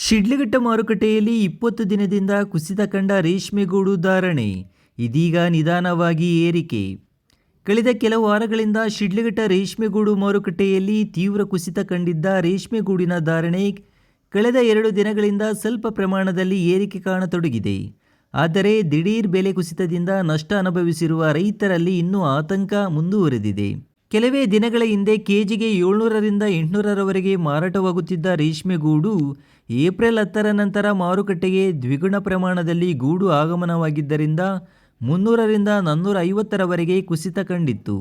ಶಿಡ್ಲಘಟ್ಟ ಮಾರುಕಟ್ಟೆಯಲ್ಲಿ 20 ದಿನದಿಂದ ಕುಸಿತ ಕಂಡ ರೇಷ್ಮೆಗೂಡು ಧಾರಣೆ ಇದೀಗ ನಿಧಾನವಾಗಿ ಏರಿಕೆ. ಕಳೆದ ಕೆಲವು ವಾರಗಳಿಂದ ಶಿಡ್ಲಘಟ್ಟ ರೇಷ್ಮೆಗೂಡು ಮಾರುಕಟ್ಟೆಯಲ್ಲಿ ತೀವ್ರ ಕುಸಿತ ಕಂಡಿದ್ದ ರೇಷ್ಮೆಗೂಡಿನ ಧಾರಣೆ ಕಳೆದ 2 ದಿನಗಳಿಂದ ಸ್ವಲ್ಪ ಪ್ರಮಾಣದಲ್ಲಿ ಏರಿಕೆ ಕಾಣತೊಡಗಿದೆ. ಆದರೆ ದಿಢೀರ್ ಬೆಲೆ ಕುಸಿತದಿಂದ ನಷ್ಟ ಅನುಭವಿಸಿರುವ ರೈತರಲ್ಲಿ ಇನ್ನೂ ಆತಂಕ ಮುಂದುವರೆದಿದೆ. ಕೆಲವೇ ದಿನಗಳ ಹಿಂದೆ ಕೆಜಿಗೆ 700ರಿಂದ 800ರವರೆಗೆ ಮಾರಾಟವಾಗುತ್ತಿದ್ದ ರೇಷ್ಮೆಗೂಡು ಏಪ್ರಿಲ್ 10ರ ನಂತರ ಮಾರುಕಟ್ಟೆಗೆ ದ್ವಿಗುಣ ಪ್ರಮಾಣದಲ್ಲಿ ಗೂಡು ಆಗಮನವಾಗಿದ್ದರಿಂದ 300ರಿಂದ 450ರವರೆಗೆ ಕುಸಿತ ಕಂಡಿತ್ತು.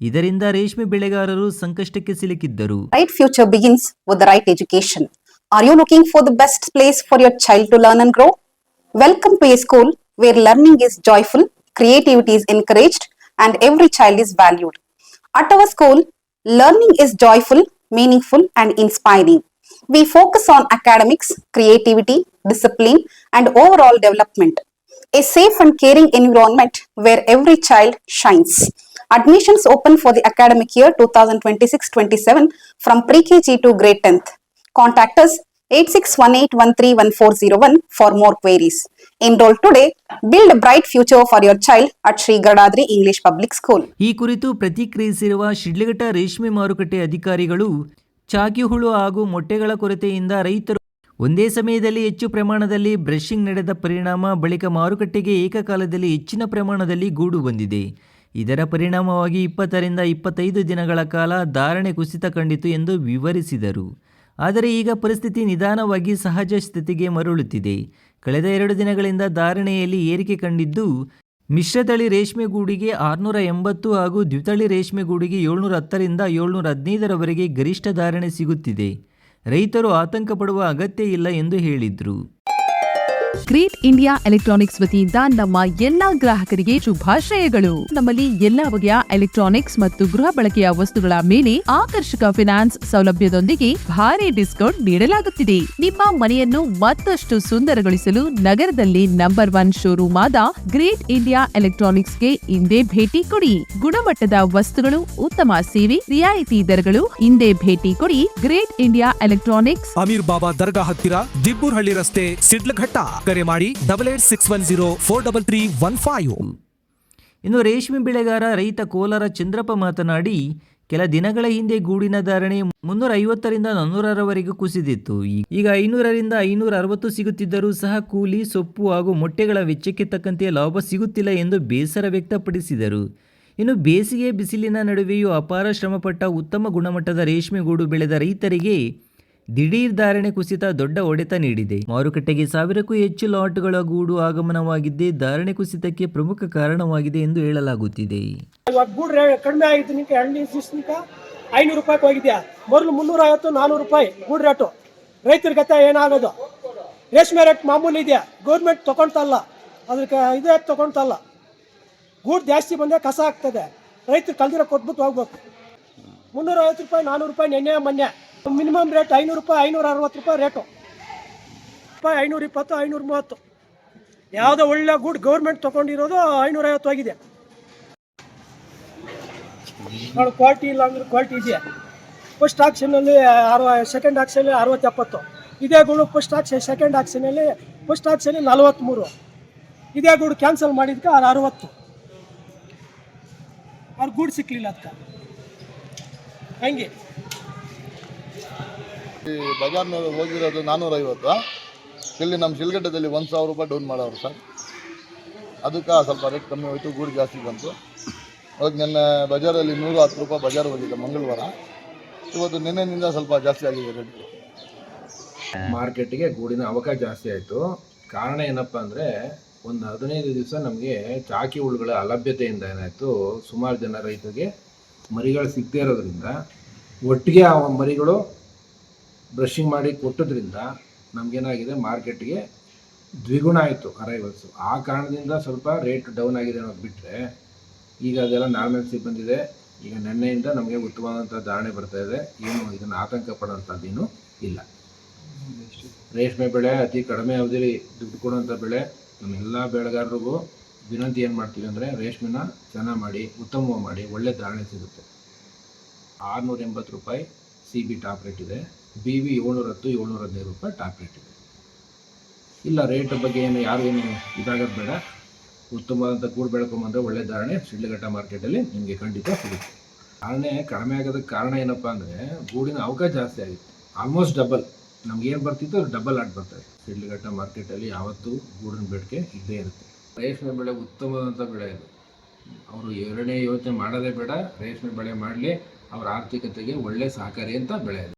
ಇದರಿಂದ ರೇಷ್ಮೆ ಬೆಳೆಗಾರರು ಸಂಕಷ್ಟಕ್ಕೆ ಸಿಲುಕಿದ್ದರು. Right future begins with the right education. Are you looking for the best place for your child to learn and grow? Welcome to a school where learning is joyful, creativity is encouraged, and every child is valued. At our school, learning is joyful, meaningful, and inspiring. We focus on academics, creativity, discipline, and overall development. A safe and caring environment where every child shines. Admissions open for the academic year 2026-27 from pre-KG to grade 10th. Contact us 8618131401 for more queries. Enroll today, build a bright future for your child at Sri Gadadri English Public School. ಈ ಕುರಿತು ಪ್ರತಿಕ್ರಿಯಿಸಿರುವ ಶಿಡ್ಲಘಟ್ಟ ರೇಷ್ಮೆ ಮಾರುಕಟ್ಟೆ ಅಧಿಕಾರಿಗಳು, ಚಾಕಿ ಹುಳು ಹಾಗೂ ಮೊಟ್ಟೆಗಳ ಕೊರತೆಯಿಂದ ರೈತರು ಒಂದೇ ಸಮಯದಲ್ಲಿ ಹೆಚ್ಚು ಪ್ರಮಾಣದಲ್ಲಿ ಬ್ರಷಿಂಗ್ ನಡೆದ ಪರಿಣಾಮ ಬಳಿಕ ಮಾರುಕಟ್ಟೆಗೆ ಏಕಕಾಲದಲ್ಲಿ ಹೆಚ್ಚಿನ ಪ್ರಮಾಣದಲ್ಲಿ ಗೂಡು ಬಂದಿದೆ. ಇದರ ಪರಿಣಾಮವಾಗಿ 20ರಿಂದ 25 ದಿನಗಳ ಕಾಲ ಧಾರಣೆ ಕುಸಿತ ಕಂಡಿತು ಎಂದು ವಿವರಿಸಿದರು. ಆದರೆ ಈಗ ಪರಿಸ್ಥಿತಿ ನಿಧಾನವಾಗಿ ಸಹಜ ಸ್ಥಿತಿಗೆ ಮರಳುತ್ತಿದೆ. ಕಳೆದ 2 ದಿನಗಳಿಂದ ಧಾರಣೆಯಲ್ಲಿ ಏರಿಕೆ ಕಂಡಿದ್ದು, ಮಿಶ್ರತಳಿ ರೇಷ್ಮೆಗೂಡಿಗೆ 680 ಹಾಗೂ ದ್ವಿತಳಿ ರೇಷ್ಮೆಗೂಡಿಗೆ 710ರಿಂದ 715ರವರೆಗೆ ಗರಿಷ್ಠ ಧಾರಣೆ ಸಿಗುತ್ತಿದೆ. ರೈತರು ಆತಂಕ ಪಡುವ ಅಗತ್ಯ ಇಲ್ಲ ಎಂದು ಹೇಳಿದರು. ಗ್ರೇಟ್ ಇಂಡಿಯಾ ಎಲೆಕ್ಟ್ರಾನಿಕ್ಸ್ ವತಿಯಿಂದ ನಮ್ಮ ಎಲ್ಲಾ ಗ್ರಾಹಕರಿಗೆ ಶುಭಾಶಯಗಳು. ನಮ್ಮಲ್ಲಿ ಎಲ್ಲಾ ಬಗೆಯ ಎಲೆಕ್ಟ್ರಾನಿಕ್ಸ್ ಮತ್ತು ಗೃಹ ಬಳಕೆಯ ವಸ್ತುಗಳ ಮೇಲೆ ಆಕರ್ಷಕ ಫಿನಾನ್ಸ್ ಸೌಲಭ್ಯದೊಂದಿಗೆ ಭಾರಿ ಡಿಸ್ಕೌಂಟ್ ನೀಡಲಾಗುತ್ತಿದೆ. ನಿಮ್ಮ ಮನೆಯನ್ನು ಮತ್ತಷ್ಟು ಸುಂದರಗೊಳಿಸಲು ನಗರದಲ್ಲಿ ನಂಬರ್ 1 ಶೋರೂಮ್ ಆದ ಗ್ರೇಟ್ ಇಂಡಿಯಾ ಎಲೆಕ್ಟ್ರಾನಿಕ್ಸ್ಗೆ ಇಂದೇ ಭೇಟಿ ಕೊಡಿ. ಗುಣಮಟ್ಟದ ವಸ್ತುಗಳು, ಉತ್ತಮ ಸೇವೆ, ರಿಯಾಯಿತಿ ದರಗಳು. ಇಂದೇ ಭೇಟಿ ಕೊಡಿ. ಗ್ರೇಟ್ ಇಂಡಿಯಾ ಎಲೆಕ್ಟ್ರಾನಿಕ್ಸ್, ಅಮೀರ್ ಬಾಬಾ ದರ್ಗಾ ಹತ್ತಿರ, ದಿಬ್ಬೂರ್ಹಳ್ಳಿ ರಸ್ತೆ, ಶಿಡ್ಲಘಟ್ಟ. ಕರೆ ಮಾಡಿ 8861043315. ಇನ್ನು ರೇಷ್ಮೆ ಬೆಳೆಗಾರ ರೈತ ಕೋಲಾರ ಚಂದ್ರಪ್ಪ ಮಾತನಾಡಿ, ಕೆಲ ದಿನಗಳ ಹಿಂದೆ ಗೂಡಿನ ಧಾರಣೆ 350ರಿಂದ 400ರವರೆಗೂ ಕುಸಿದಿತ್ತು. ಈಗ 500ರಿಂದ 560 ಸಿಗುತ್ತಿದ್ದರೂ ಸಹ ಕೂಲಿ, ಸೊಪ್ಪು ಹಾಗೂ ಮೊಟ್ಟೆಗಳ ವೆಚ್ಚಕ್ಕೆ ತಕ್ಕಂತೆ ಲಾಭ ಸಿಗುತ್ತಿಲ್ಲ ಎಂದು ಬೇಸರ ವ್ಯಕ್ತಪಡಿಸಿದರು. ಇನ್ನು ಬೇಸಿಗೆ ಬಿಸಿಲಿನ ನಡುವೆಯೂ ಅಪಾರ ಶ್ರಮಪಟ್ಟ ಉತ್ತಮ ಗುಣಮಟ್ಟದ ರೇಷ್ಮೆ ಗೂಡು ಬೆಳೆದ ರೈತರಿಗೆ ದಿಢೀರ್ ಧಾರಣೆ ಕುಸಿತ ದೊಡ್ಡ ಹೊಡೆತ ನೀಡಿದೆ. ಮಾರುಕಟ್ಟೆಗೆ 1000ಕ್ಕೂ ಹೆಚ್ಚು ಲಾಟ್ಗಳ ಗೂಡು ಆಗಮನವಾಗಿದ್ದೇ ಧಾರಣೆ ಕುಸಿತಕ್ಕೆ ಪ್ರಮುಖ ಕಾರಣವಾಗಿದೆ ಎಂದು ಹೇಳಲಾಗುತ್ತಿದೆ. ಗೂಡು ಕಡಿಮೆ ಆಗಿದ್ದು ನಿಂಗೆ 500 ರೂಪಾಯಿ ಹೋಗಿದ್ಯಾ, ಮೊದಲು 350-400 ರೂಪಾಯಿ ಗೂಡು ರೇಟು. ರೈತರ ಗತೆ ಏನಾಗೋದು? ರೇಷ್ಮೆ ರೇಟ್ ಮಾಮೂಲಿ ಇದೆಯಾ, ಗೌರ್ಮೆಂಟ್ ತೊಗೊಳ್ತಲ್ಲ, ಅದಕ್ಕೆ ಇದೇ ತೊಗೊಳ್ತಲ್ಲ. ಗೂಡು ಜಾಸ್ತಿ ಬಂದರೆ ಕಸ ಆಗ್ತದೆ, ರೈತರು ಕಲ್ದಿರೋ ಕೊಟ್ಬಿಟ್ಟು ಹೋಗ್ಬೇಕು. 350 ರೂಪಾಯಿ 400 ರೂಪಾಯಿ ನೆನ್ನೆ ಮೊನ್ನೆ. ಮಿನಿಮಮ್ ರೇಟ್ 500 ರೂಪಾಯಿ, 560 ರೂಪಾಯಿ ರೇಟು. 520, 530. ಯಾವುದೋ ಒಳ್ಳೆ ಗೂಡು ಗೌರ್ಮೆಂಟ್ ತೊಗೊಂಡಿರೋದು 550 ಆಗಿದೆ. ನೋಡಿ, ಕ್ವಾಲಿಟಿ ಇಲ್ಲ ಅಂದ್ರೆ ಕ್ವಾಲಿಟಿ ಇದೆಯಾ. ಫಸ್ಟ್ ಆಕ್ಷನಲ್ಲಿ ಸೆಕೆಂಡ್ ಆಕ್ಷನಲ್ಲಿ 60-70. ಇದೇ ಗೂಡು ಫಸ್ಟ್ ಆಕ್ಷನ್, ಸೆಕೆಂಡ್ ಆಕ್ಷನಲ್ಲಿ ಫಸ್ಟ್ ಆಕ್ಷನಲ್ಲಿ 43. ಇದೇ ಗೂಡು ಕ್ಯಾನ್ಸಲ್ ಮಾಡಿದ್ಕೆ 60. ಅವ್ರು ಗೂಡು ಸಿಕ್ಕಲಿಲ್ಲ ಅದಕ್ಕೆ. ಹಂಗೆ ಬಜಾರ್ನಲ್ಲಿ ಹೋಗಿರೋದು 450. ಇಲ್ಲಿ ನಮ್ಮ ಶಿಲ್ಘಟ್ಟದಲ್ಲಿ 1000 ರೂಪಾಯಿ ಡೌನ್ ಮಾಡೋರು ಸರ್. ಅದಕ್ಕೆ ಸ್ವಲ್ಪ ರೇಟ್ ಕಮ್ಮಿ ಹೋಯಿತು, ಗೂಡು ಜಾಸ್ತಿ ಬಂತು. ಅವಾಗ ನನ್ನ ಬಜಾರಲ್ಲಿ 110 ರೂಪಾಯಿ ಬಜಾರ್ ಹೋಗಿದ್ದೆ ಮಂಗಳವಾರ. ಇವತ್ತು ನಿನ್ನೆಯಿಂದ ಸ್ವಲ್ಪ ಜಾಸ್ತಿ ಆಗಿದೆ ರೇಟ್. ಮಾರ್ಕೆಟಿಗೆ ಗೂಡಿನ ಅವಕಾಶ ಜಾಸ್ತಿ ಆಯಿತು. ಕಾರಣ ಏನಪ್ಪ ಅಂದರೆ, ಒಂದು 15 ದಿವಸ ನಮಗೆ ಚಾಕಿ ಹುಳುಗಳ ಅಲಭ್ಯತೆಯಿಂದ ಏನಾಯಿತು, ಸುಮಾರು ಜನ ರೈತರಿಗೆ ಮರಿಗಳು ಸಿಗದೇ ಇರೋದ್ರಿಂದ ಒಟ್ಟಿಗೆ ಆ ಮರಿಗಳು ಬ್ರಷಿಂಗ್ ಮಾಡಿ ಕೊಟ್ಟೋದ್ರಿಂದ ನಮಗೇನಾಗಿದೆ, ಮಾರ್ಕೆಟ್ಗೆ ದ್ವಿಗುಣ ಆಯಿತು ಅರೈವಲ್ಸು. ಆ ಕಾರಣದಿಂದ ಸ್ವಲ್ಪ ರೇಟ್ ಡೌನ್ ಆಗಿದೆ ಅನ್ನೋದು ಬಿಟ್ಟರೆ ಈಗ ಅದೆಲ್ಲ ನಾರ್ಮಲ್ಸಿ ಬಂದಿದೆ. ಈಗ ನೆನ್ನೆಯಿಂದ ನಮಗೆ ಉತ್ತಮವಾದಂಥ ಧಾರಣೆ ಬರ್ತಾಯಿದೆ. ಏನು ಇದನ್ನು ಆತಂಕ ಪಡೋಂಥದ್ದೇನೂ ಇಲ್ಲ. ರೇಷ್ಮೆ ಬೆಳೆ ಅತಿ ಕಡಿಮೆ ಅವಧಿಯಲ್ಲಿ ದುಡ್ಡು ಕೊಡುವಂಥ ಬೆಳೆ. ನಮ್ಮೆಲ್ಲ ಬೆಳೆಗಾರರಿಗೂ ವಿನಂತಿ ಏನು ಮಾಡ್ತೀವಿ ಅಂದರೆ, ರೇಷ್ಮೆನ ಚೆನ್ನಾಗಿ ಮಾಡಿ, ಉತ್ತಮವಾಗಿ ಮಾಡಿ, ಒಳ್ಳೆ ಧಾರಣೆ ಸಿಗುತ್ತೆ. 680 ರೂಪಾಯಿ CB ಟಾಪ್ ರೇಟ್ ಇದೆ. BV 710 715 ರೂಪಾಯಿ ಟಾಪ್ ರೇಟ್ ಇದೆ. ಇಲ್ಲ ರೇಟ್ ಬಗ್ಗೆ ಯಾರು ಇದಾಗೋದು ಬೇಡ, ಉತ್ತಮವಾದಂಥ ಗೂಡು ಬೆಳ್ಕೊಂಬಂದರೆ ಒಳ್ಳೆ ಧಾರಣೆ ಶಿಡ್ಲಘಟ್ಟ ಮಾರ್ಕೆಟಲ್ಲಿ ನಿಮಗೆ ಖಂಡಿತ ಸಿಗುತ್ತೆ. ಧಾರಣೆ ಕಡಿಮೆ ಆಗೋದಕ್ಕೆ ಕಾರಣ ಏನಪ್ಪ ಅಂದರೆ ಗೂಡಿನ ಅವಕಾಶ ಜಾಸ್ತಿ ಆಗಿತ್ತು. ಆಲ್ಮೋಸ್ಟ್ ಡಬಲ್ ನಮ್ಗೇನು ಬರ್ತಿತ್ತು ಅದು ಡಬಲ್ ಆಗಿ ಬರ್ತದೆ. ಶಿಡ್ಲಘಟ್ಟ ಮಾರ್ಕೆಟಲ್ಲಿ ಯಾವತ್ತೂ ಗೂಡಿನ ಬೇಡಿಕೆ ಇದ್ದೇ ಇರುತ್ತೆ. ರೇಷ್ಮೆ ಬೆಳೆ ಉತ್ತಮವಾದಂಥ ಬೆಳೆ ಇದು. ಅವರು ಎರಡನೇ ಯೋಚನೆ ಮಾಡೋದೇ ಬೇಡ, ರೇಷ್ಮೆ ಬೆಳೆ ಮಾಡಲಿ, ಅವರ ಆರ್ಥಿಕತೆಗೆ ಒಳ್ಳೆ ಸಹಕಾರಿ ಅಂತ ಬೆಳೆ ಇದೆ.